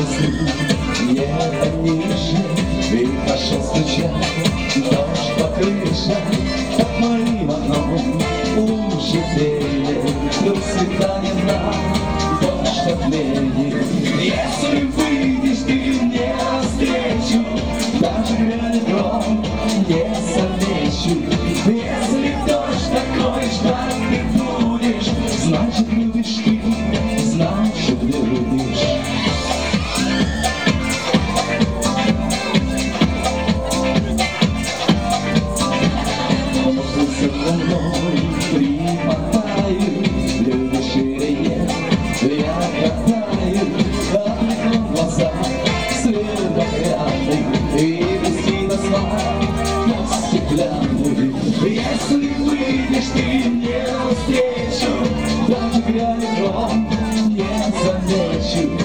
слезы небо ниже, и пошел стучать дождь по крыше. Под моим окном лужи белеют, до свидания нам дождь отменит. Если выйдешь ты мне навстречу, даже грянет гром, не замечу. Если дождь такой ждать ты будешь, значит любишь ты, значит любишь. Пусть за мной примотаю, любишь или нет, я гадаю. Отвлеку глаза, свет багряный, и вести до сна на стеклянный. Если выйдешь ты мне навстречу, даже грянет гром, не замечу.